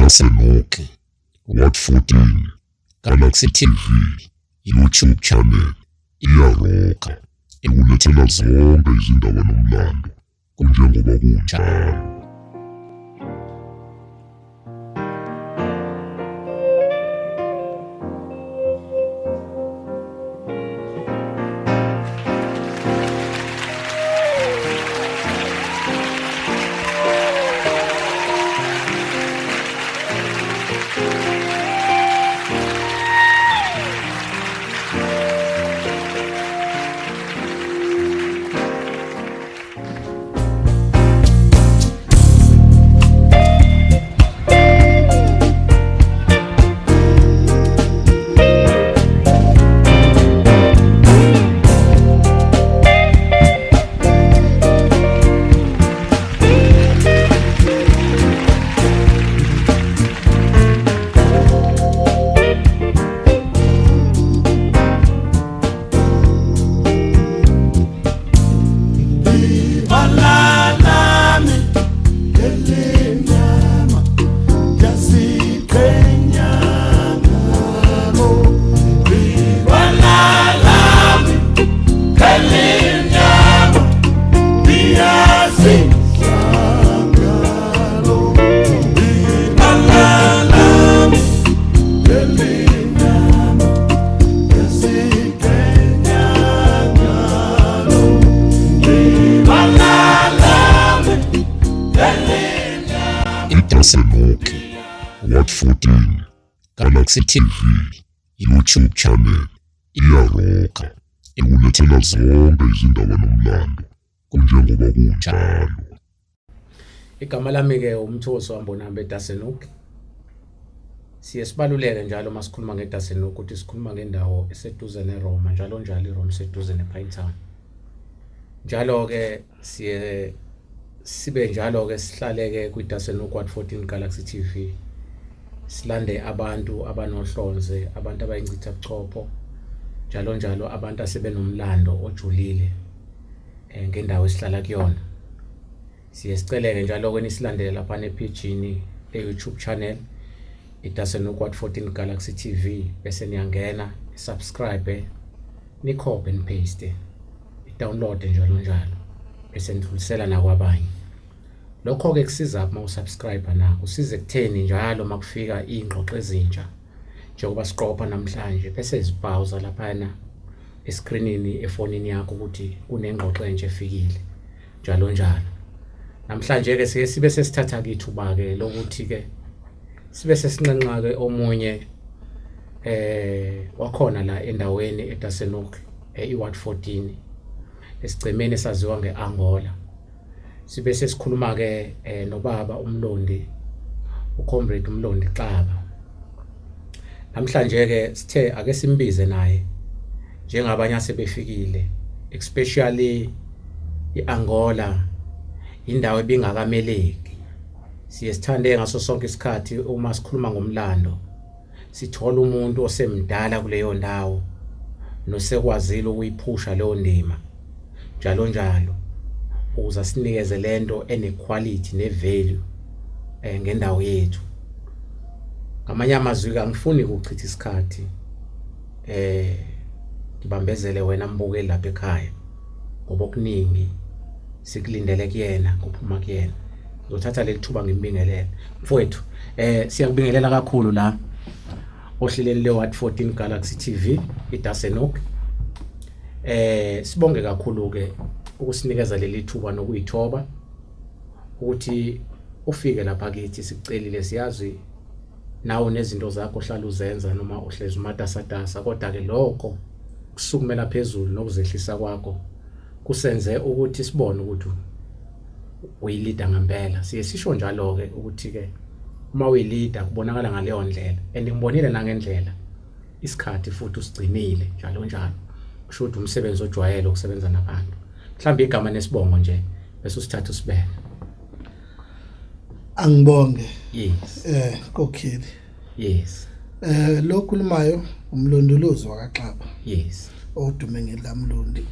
Itasenuki, What 14, Galaxy TV, YouTube channel, iyaroka, ikulethela zonke izindaba nomlando, kunjengoba kunjalo. Itasenuki, What 14, Galaxy TV, YouTube channel, iyaroka, ikulethela zonke izindaba nomlando, kunjengoba kunjalo. Igama lami ke uMthosi Wambonambe Itasenuki. Sibaluleke njalo masikhuluma ngeDasenuki ukuthi sikhuluma ngendawo eseduze neRoma, njalo iRoma eseduze nePinetown. Njalo ke sibe njalo ke sihlaleke kwiDasenuki What 14 Galaxy TV. Silande abantu abanohlonze, abantu abayincitha buchopho, njalo abantu asebenomlando ojulile ngendawo esihlala kuyona. Siceleke njalo ke nisilandele lapha nePGini eYouTube channel iDasenuki What 14 Galaxy TV, bese niyangena, subscribe, ni-copy and paste, i-download njalo bese nidlulisela nakwabanye. Lokho ke kusiza uma usubscribe na, kusize kutheni njalo makufika ingxoxo ezintsha njengoba siqopha namhlanje bese sibhawuza lapha escreenini efonini yakho ukuthi kunengxoxo entsha efikile njalo. Namhlanje ke sibe sesithatha kithuba ke lokuthi ke sibe sesinqenqa ke omunye wakhona la endaweni eDasenuki iWhat 14 esicemeni esaziwa ngeAngola. Sibe sesikhuluma ke nobaba uMlondi, uComrade uMlondi Xaba. Namhlanje ke sithe ake simbize naye njengabanye asebefikile, especially iAngola indawo ebingakameleki. Sithande ngaso sonke isikhathi uma sikhuluma ngomlando sithola umuntu osemdala kuleyo ndawo nosekwazile ukuyiphusha leyo ndima njalo ukuze sinikeze lento enequality nevalue ngendawo yethu. Ngamanye amazwi angifuni ukuchitha isikhathi ngibambezele wena mbukeli lapha ekhaya ngoba okuningi sikulindele kuyena kuphuma kuyena. Ngizothatha leli thuba ngimbingelele mfowethu. Siyakubingelela kakhulu la ohlelweni leWhat 14 Galaxy TV iDasenuki. Sibonge kakhulu ke ukusinikeza leli thuba nokuyithoba ukuthi ufike lapha kithi. Sicelile, siyazi nawo nezinto zakho ohlala uzenza noma uhlezi umatasatasa, kodwa ke lokho kusukumela phezulu nokuzehlisa kwakho kusenze ukuthi sibone ukuthi uyilida ngempela. Sisho njalo ke ukuthi ke uma uyilida kubonakala ngaleyo ndlela, and ngibonile nangendlela isikhathi futhi usigcinile njalo kusho ukuthi umsebenzi ojwayele ukusebenza nabantu. Mhlawumbe igama nesibongo nje bese usithatha usibeke. Angibonge. Yes. Kokheli. Yes. Lo khulumayo umlondolozi wakaXaba. Yes. Odume ngelaMlondi.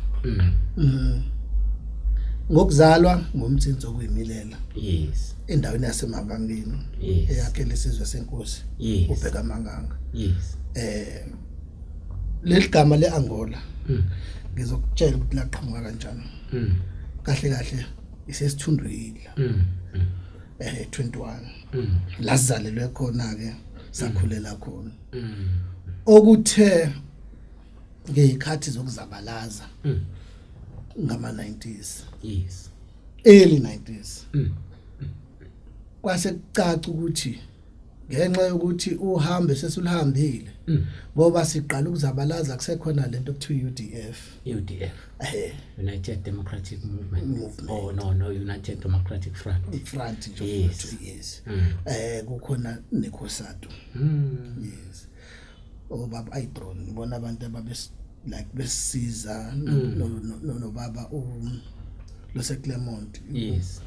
ngokuzalwa ngomtsinso kuyimilela Yes. endaweni yaseMangangeni Yes. eyakhe lesizwe senkosi Yes. ubheka Manganga. Yes. Leli gama leAngola Mm. ngizokutshela ukuthi laqhamuka kanjani. Mm. Kahle kahle isesithundwini Mm. 21 Mm. lazalelwe khona ke sakhulela khona. Mm. Okuthe ngezikhathi zokuzabalaza Mm. ngama 90s, Yes. early 90s. Mm. Kwase kucaca ukuthi ngenxa yokuthi uhambe sesulihambile Mm. ngoba siqala ukuzabalaza kusekhona lento okuthiwa UDF. UDF. United Democratic Movement. Oh no, United Democratic Front. Front nje Yes. futhi yes. Mm. Kukhona nekhosado. Mm. Yes. Obaba ayidrone ngibona abantu ababes like besisiza no baba lo seClermont. Yes.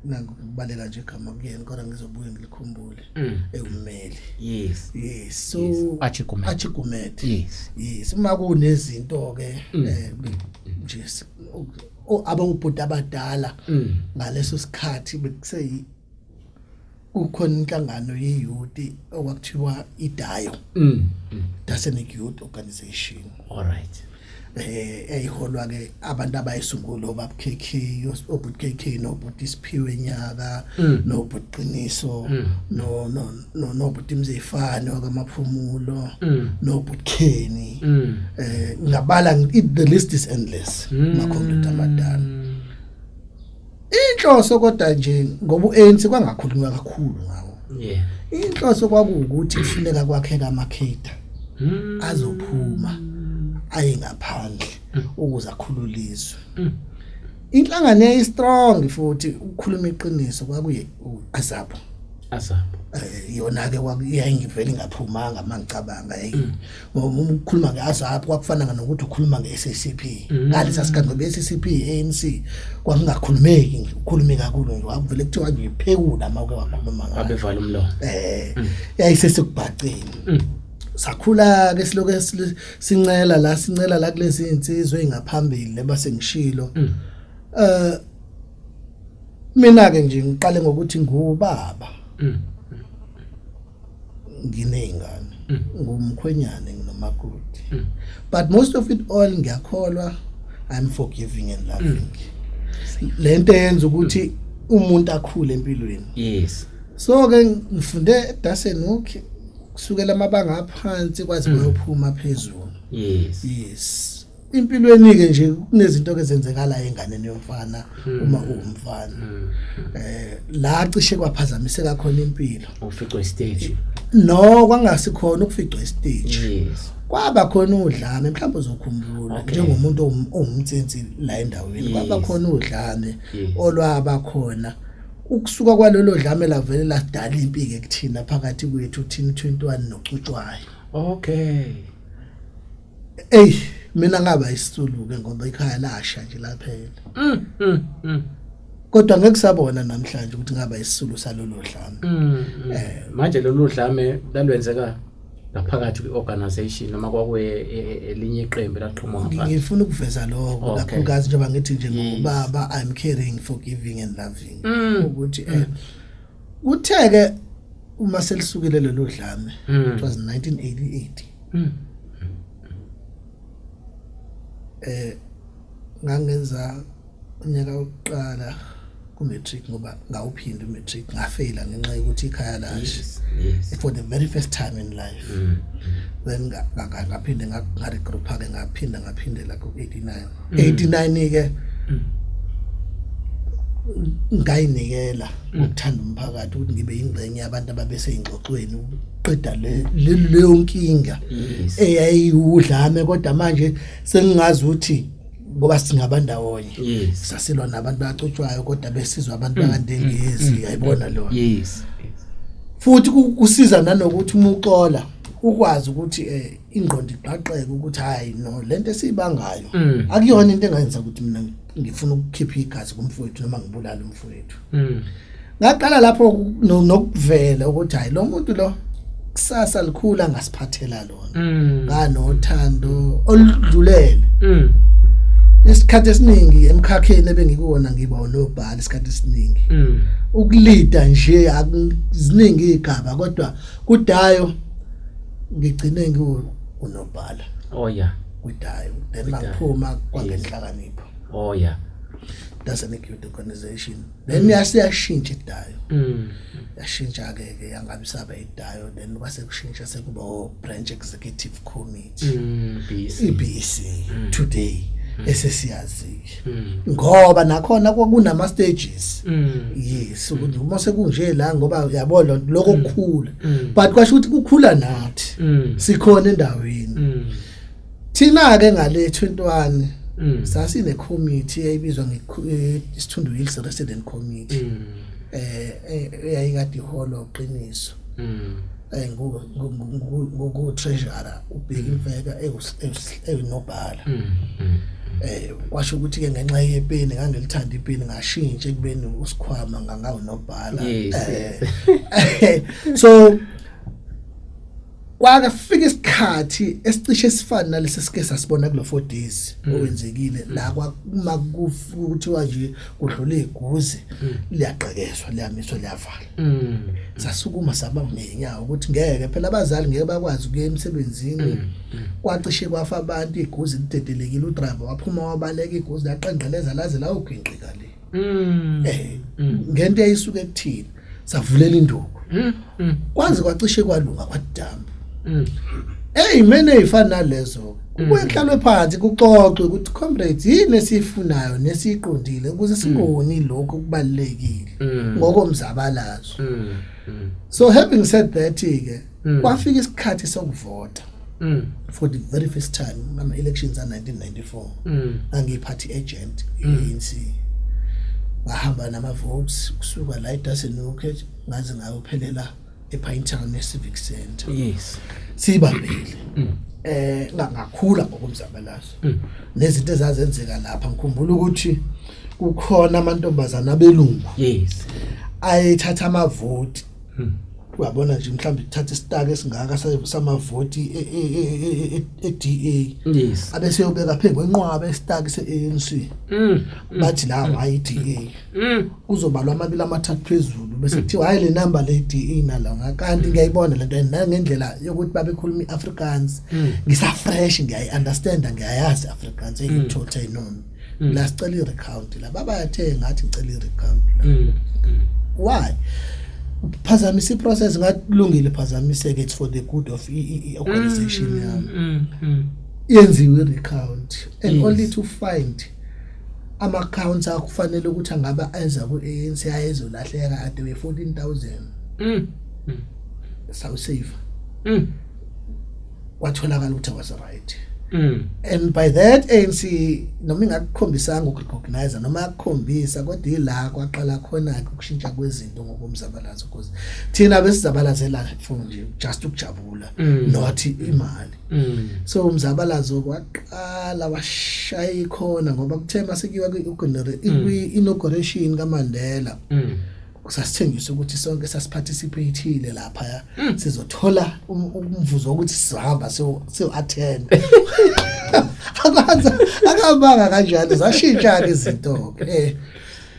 Nangokubaleka nje igama kuyena kodwa ngizobuye ngilikhumbule ewumeli. Yes. Yes. So Yes. Achigumet. Yes. Yes. Yes, uma kunezinto ke nje abangubhuti abadala ngaleso sikhathi bekuseyi ukhona inhlangano ye-youth okwakuthiwa iDayo, Dasenic Youth Organization. All right. Eyiholwa ke abantu abayisungula obaba KK, obut KK nobut Isiphiwe Nyaka, nobut Qiniso, nobut Mzefane wakamaphumulo, nobut Kenny. Ngabala the list is endless makhompyutha amadala. Inhloso kodwa nje ngoba uANC kwangakhulunywa kakhulu ngawo. Yeah. Inhloso kwakuwukuthi kufuneka kwakheka amakheda azophuma aye ngaphandle ukuze akhululizwe. Inhlangano eyi strong futhi ukukhuluma iqiniso kwakuye uAzapho. Yona ke kwakuyayingivela ingaphumanga mangicabanga ngoba ukukhuluma ngeAzapho kwakufana nokuthi ukhuluma ngeSCP. Ngalesa sikhathi ngoba iSCP ANC kwakungakhulumeki ukukhuluma kakhulu nje wakuvele kuthiwa nje iphekula mawuke wakhuluma ngayo Abevala umlomo. Yayisesukubhaqeni. Sakhula ke siloke sincela la kulezi insizwe engaphambili lebasengishilo. Mina ke nje ngiqale ngokuthi ngubaba. Nginengane ngumkhwenyane nginomakoti. But most of it all ngiyakholwa I'm forgiving and loving. Lento yenza ukuthi umuntu akhule empilweni. Yes. So ke ngifunde Dasenic kusukela amabanga aphansi kwazi bayophuma phezulu. Yes. Yes. Impilweni ke nje kunezinto ke zenzekala enganeni yomfana uma uwumfana. La cishe kwaphazamiseka khona impilo. Uficwe stage. No kwangasikhona ukuficwa stage. Yes. Kwaba khona udlame mhlawumbe uzokhumbula njengomuntu ongumtsinsi la endaweni. Kwaba khona udlame olwaba khona. Ukusuka kwalelo dlame lavele lasidala impike kuthina phakathi kwethu thina 21 noCucwayo. Okay. Mina ngaba isisulu ke ngoba ikhaya lasha nje laphela. Kodwa ngeke sabona namhlanje ukuthi ngaba isisulu salolo dlame. Manje lolu dlame lalwenzeka ngaphakathi kweorganization noma kwakuye elinye iqembu laqhuma ngaphandle. Ngifuna ukuveza lokho kakhulukazi njengoba ngithi nje ngobaba I'm caring, forgiving and loving. Ukuthi utheke uma selisukile lelo dlame it was 1988. Ngangenza unyaka wokuqala ku-matric ngoba ngawuphinda u-matric ngafeyila ngenxa yokuthi ikhaya lashe. For the very first time in life. Then ngaphinde ngaregroupa ke ngaphindela ku-89. 89 ke ngayinikela ukuthanda umphakathi ukuthi ngibe ingcenye yabantu ababeseyingxoxweni uqeda leyo nkinga eyayiwudlame kodwa manje sengingazi ukuthi ngoba singabandawonye sasilwa nabantu baCucwayo kodwa besizwa abantu bakandengezi yayibona lo. Yes. Futhi kusiza nanokuthi umuxola ukwazi ukuthi ingqondo iqhaqeke ukuthi hayi no lento esibangayo akuyona into engayenza ukuthi mina ngifuna ukukhipha igazi kumfowethu noma ngibulala umfowethu. Ngaqala lapho nokuvela ukuthi hayi lo muntu lo kusasa likhula ngasiphathela lona nganothando oludlulele. isikhathi esiningi emkhakheni ebengikuwona ngiba unobhala isikhathi esiningi ukulida nje akuziningi igaba kodwa kudayo ngigcine ngiwunobhala kudayo then mangiphuma kwangenhlakanipho that's an acute organization then yashintsha idayo yashintsha ke yangabisaba idayo then kwase kushintsha sekuba branch executive committee BC today esesiyazi ngoba nakhona kunama stages yes ukuthi uma sekunje la ngoba uyabona lokho kukhula but kwasho ukuthi kukhula nathi sikhona endaweni thina ke ngale 21 sasine committee eyibizwa ngeSithundu Hills Resident Committee eyayikade iholo oqiniso ngo treasurer ubheki imfeka eyinobhala kwasho ukuthi ke ngenxa yepeni ngangelithanda ipeni ngashintsha ekubeni usikhwama ngangawunobhala so kwakafika isikhathi esicishe sifana nalesi sike sasibona kulo 4 days owenzekile la kwakuma kuthiwa nje kudlule iguzi liyaqekezwa liyamiswa liyavala sasukuma saba ngenyawo ukuthi ngeke phela abazali ngeke bakwazi ukuya emsebenzini kwacishe kwafa abantu iguzi lidedelekile udriver waphuma wabaleka iguzi laqenqeleza laze la uginqika le ngento eyisuke ekuthini savulela induku kwanze kwacishe kwalunga kwadamba mene ifana lezo kuyenhlalwe phansi kuxoxwe ukuthi comrades yini esifunayo nesiqondile ukuze singoni lokho kubalekile ngokomzabalazo so having said that ke kwafika isikhathi sokuvota for the very first time ama elections a 1994 angiparty agent ANC bahamba nama votes kusuka la eDasenhoek ngaze ngayophelela ePinetown eCivic Center sibambile ngakhula ngokomzabalazo nezinto ezazenzeka lapha ngikhumbula ukuthi kukhona amantombazana abelungu ayethatha ama vote uyabona nje mhlawumbe uthatha isitake esingaka samavoti eDA abese yobeka phezu kwenqwaba isitake seANC bathi la YDA kuzobalwa amabili amathathu phezulu bese kuthiwa hayi le number le DA nala kanti ngiyayibona lento nangendlela yokuthi babekhuluma iAfrikaans ngisa-fresh ngiyayi-understand ngiyayazi Afrikaans engithotha inono la sicela i-recount la babayathe ngathi ngicela i-recount why phazamisa iprocess ngakulungile phazamiseke it's for the good of organization yami yenziwe recount and only to find ama accounts akufanele ukuthi angaba enza ku ANC ayezolahleka ade we 14,000 so save watholakala ukuthi was right and by that ANC noma ingakukhombisanga ukurecognize noma yakukhombisa kodwa ila kwaqala khona ukushintsha kwezinto ngokomzabalazo because thina besizabalazela for nje just ukujabula not imali so umzabalazo kwaqala washaya khona ngoba kuthema sekiwa kwi-inauguration kaMandela kusasithengisa ukuthi sonke sasiparticipate lapha sizothola umvuzo ukuthi sihamba so attend akabanga kanjalo zashintsha izinto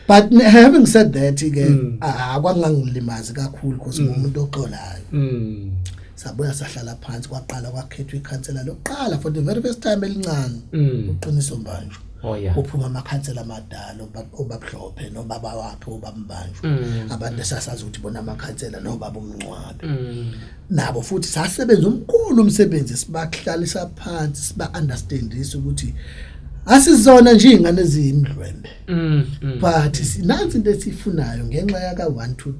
but having said that ke akwangangilimazi kakhulu because umuntu oxolayo sabuya sahlala phansi kwaqala kwakhethwa ikhansela lokuqala for the very first time elincane uqiniso mbanjwa uphuma amakhansela amadala obabhlophe nobaba wakhe obambanjwa abantu esasazi ukuthi bona amakhansela nobaba umncwabe nabo futhi sasebenza umkhulu umsebenzi sibahlalisa phansi siba understandisa ukuthi asizona nje ingane ezimdlwembe but sinansi into esifunayo ngenxa yaka 1 2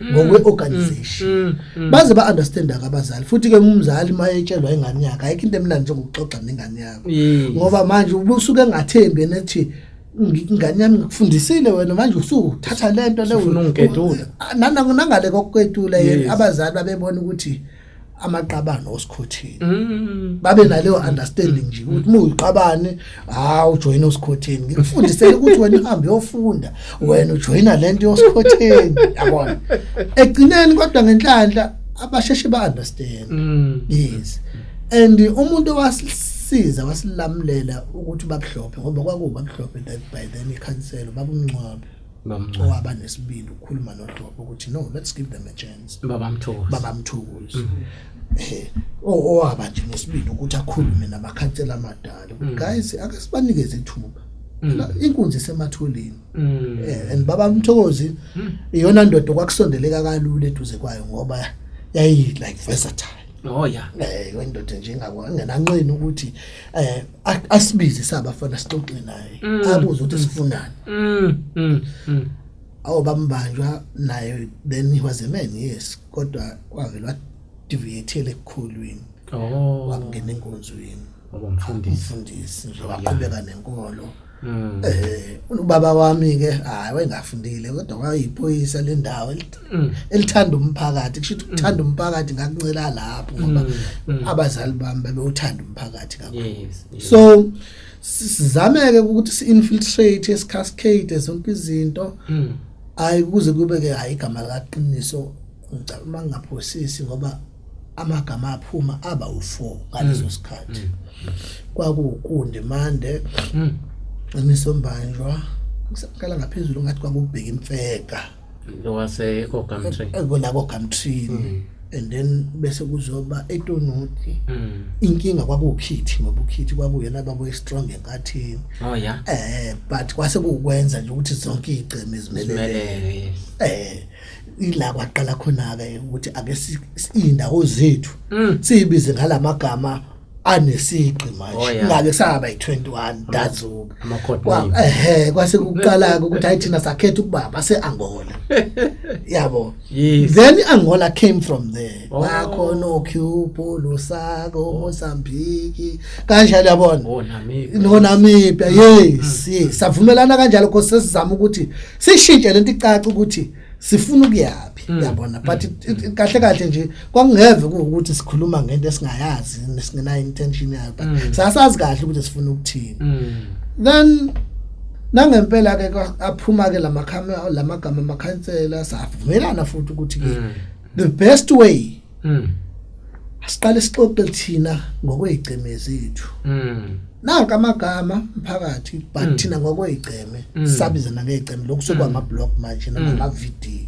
3 ngokwe organization baze ba understand akabazali futhi ke umzali mayetshelwa ingane yakhe ayikho into emnandi njengokuxoxa nengane yakho ngoba manje ubusuke engathembi nethi ingane yami ngikufundisile wena manje usuthatha lento le ufuna ungiketula nangale kokuketula abazali babebona ukuthi amaqabano osikhotheni babe naleyo understanding nje ukuthi muyiqabane ujoin osikhotheni ngikufundisele ukuthi wena uhambe uyofunda wena ujoina lento yosikhotheni yabona egcineni kodwa ngenhlanhla abasheshe ba understand yes and umuntu wasisiza wasilamulela ukuthi babuhlophe ngoba kwakuba buhlophe that by then ikhansela babumncwabe owaba nesibindi ukukhuluma nohlophe ukuthi no, let's give them a chance. Babamthokozi owaba nje nesibindi ukuthi akhulume namakhansela amadala. Guys, ake sibanikeze ithuba. Inkunzi isematholeni. And babamthokozi iyona ndodo kwakusondeleka kalula eduze kwayo ngoba yayi like versatile. Oh yeah. Wendoda nje ngenanqeni ukuthi asibize sabafana sixoxe naye. Abuze ukuthi sifunani. Bambanjwa naye, then he was a man, yes, kodwa wavela deviate ekukholweni. Wangena enkonzweni. Umfundisi nje waqhubeka nenkolo. Ubaba wami ke wayengafundile kodwa wayiphoyisa le ndawo elithanda umphakathi. Kusho ukuthi uthanda umphakathi ngakuncela lapho ngoba abazali bami bebewuthanda umphakathi kakhulu. So sizameke ukuthi si-infiltrate esicascade zonke izinto hayi kuze kube ke hayi igama laqiniso ngicabanga ngaphosisi ngoba amagama aphuma aba u4 ngalezo sikhathi. Kwakunkundimande Nisombanjwa kusakala ngaphezulu ngathi kwakubheka imfeka lo wase koGamtree kona koGamtree and then bese kuzoba eTonuti. Inkinga kwakuKhithi ngoba uKhithi kwakuyena babo strong enkathini. Oh yeah. But kwase kukwenza nje ukuthi zonke igceme izimelele. Ila kwaqala khona ke ukuthi ake indawo zethu sibize ngalamagama anesiqi manje ngake saba yi21 dazuka amakhodi kwase kuqala ukuthi hayi thina sakhetha ukubaba seAngola. Yabo. Yes. Then Angola came from there. Wakhona oCuba, Lusaka, Mozambique kanjalo yabona. Namibia. Yes. Savumelana kanjalo because sesizama ukuthi sishintshe lento icaca ukuthi sifuna ukuyapi yabona, but kahle nje kwakungeve ukuthi sikhuluma ngento esingayazi nesingena intention yayo, but sasazi kahle ukuthi sifuna ukuthini. Then nangempela ke aphuma ke lamagama amakhansela savumelana futhi ukuthi ke the best way asiqale sixoxe thina ngokwezigceme zethu. Nanka amagama phakathi but thina ngokwezigceme sabizana ngezigceme lokusokwa ama blog manje nama video.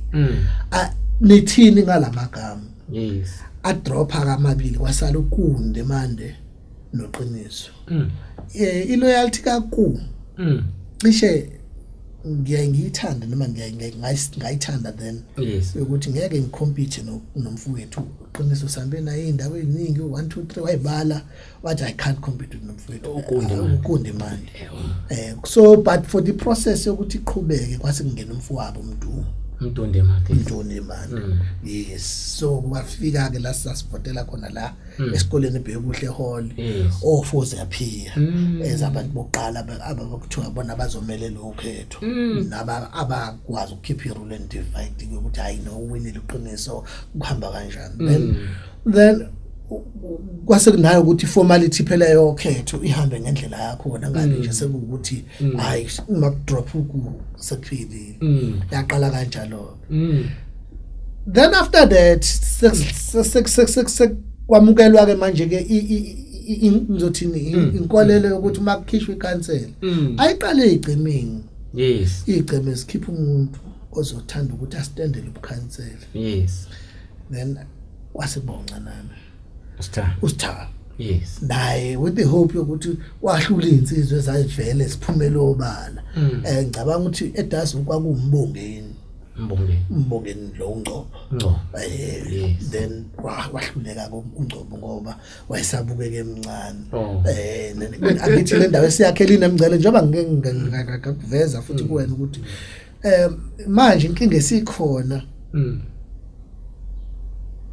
Nithini ngalamagama? Yes. A drop akamabili kwasala ukunde mande noqiniso. I-loyalty kaKu cishe ngiyayithanda noma ngiyayithanda then ukuthi ngeke ngicompete nomfowethu. Uqiniso sambe naye indawo eziningi 1 2 3 wayibala wathi I can't compete with nomfowethu ukunde manje. So but for the process yokuthi iqhubeke kwase kungena umfowabo Mtondemane. Yes. So wafika ke la sasivotela khona la esikoleni eBhekuhle Hall ofoze yaphiya ezabantu bokuqala abakuthiwa bona bazomelela ukhetho naba abakwazi ukukhipha irule and divide ukuthi hayi no uwinile uqiniso kuhamba kanjani. Then kwase kunayo ukuthi formality phela yokhetho ihambe ngendlela yakho wona ngabe nje sekuthi hayi uma drop uku sekuphilile yaqala kanjalo. Then after that kwamukelwa ke manje ke ngizothini inkolelo yokuthi makukhishwe ikhansela ayiqale igcemeni. Yes. Igceme sikhipha umuntu ozothanda ukuthi astandele ubukhansela. Yes. Then kwasebonca nami Usitha. Yes. Naye with the hope yokuthi wahlula insizwe ezayivele siphumele obala. Ngicabanga ukuthi edazi kwakumbongeni lo Ngcobo. Then wahluleka uNgcobo ngoba wayesabukeke emncane. Akithi le ndawo esiyakhela inemngcele njengoba ngingakuveza futhi kuwena ukuthi manje inkinga esikhona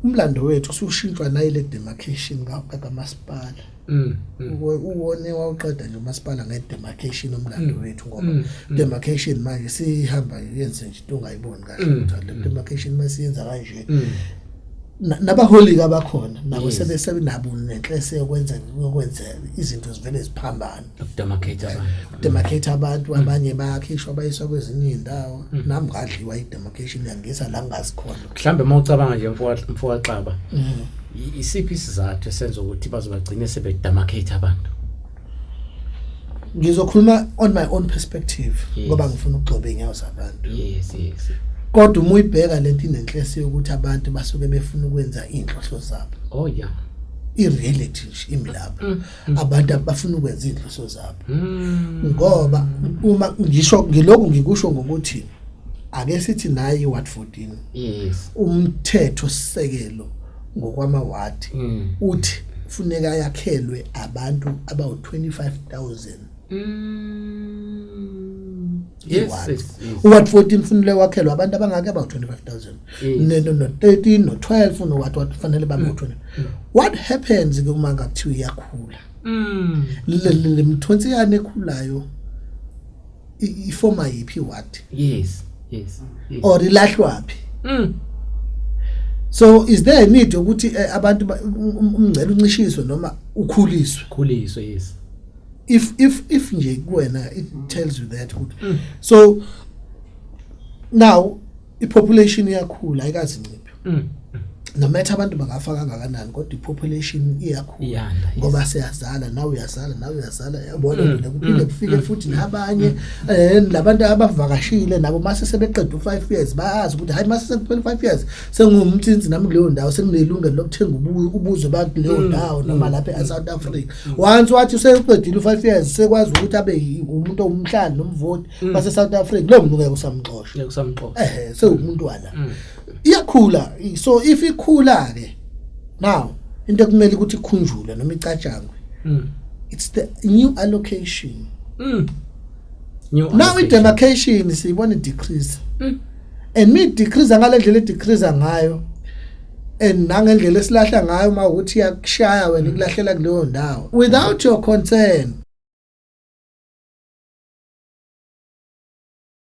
umlando wethu usushintshwa nayo le demarcation kaMasipala. Uwone wawuqeda nje uMasipala ngedemarcation umlando wethu ngoba demarcation manje sihamba yenze nje into ongayiboni kahle ukuthi le demarcation masiyenza kanje nabaholi abakhona nabo sebese nabo nenhlese yokwenza izinto zivele ziphambana demarcate abantu abanye bayakhishwa bayiswa kwezinye indawo nami ngadliwa idemarcation yangisa la ngazikhona. Mhlambe mawucabanga nje mfowaqaba isiphi isizathu esenza ukuthi bazobagcina sebedemarcate abantu? Ngizokhuluma on my own perspective Yes. ngoba ngifuna ukugcoba inyawo zabantu. Yes. Kodwa uma uyibheka lento inenhliziyo ukuthi abantu basuke befuna ukwenza inhloso zabo. Oh yeah. I-reality nje imilapha. Abantu abafuna ukwenza inhloso zabo. Ngoba uma ngisho ngilokhu ngikusho ngokuthi ake sithi nayi ward 14. Yes. Umthetho sisekelo ngokwamawadi uthi funeka yakhelwe abantu abawu 25,000. Yes. Uward 14 funele wakhelwa abantu abangake abawu 25,000. No 13 no 12 no what fanele babe 20. What happens ke uma ngakuthiwa iyakhula? Le mthonsi yana ekhulayo ifoma yipi ward? Yes. Or ilahlwapi? So is there a need ukuthi abantu umngcele uncishiswe noma ukhuliswe? Yes. If nje kuwena it tells you that good. So now population iyakhula ayikazinciphe. No matter abantu bangafaka kangakanani kodwa population iyakhula ngoba siyazala nawe uyazala yabona nje kuphinde kufike futhi nabanye labantu abavakashile nabo mase sebeqeda u5 years bayazi ukuthi hayi mase sekuphela 5 years sengumtsinzi nami kuleyo ndawo senginelungelo lokuthenga ubuzwe bakuleyo ndawo noma lapha eSouth Africa. Once wathi useqedile u5 years sekwazi ukuthi abe umuntu omhlali nomvoti base South Africa lo muntu ngeke usamxoshwa. Sewumuntu wala. Iyakhula. So if ikhula ke now into kumele ukuthi ikhunjulwe noma icatshangwe. It's the new allocation. Now demarcation siyibona decrease. And me decrease ngalendlela decrease ngayo and nangendlela esilahla ngayo mawukuthi yakushaya wena ikulahlela kuleyo ndawo without your concern.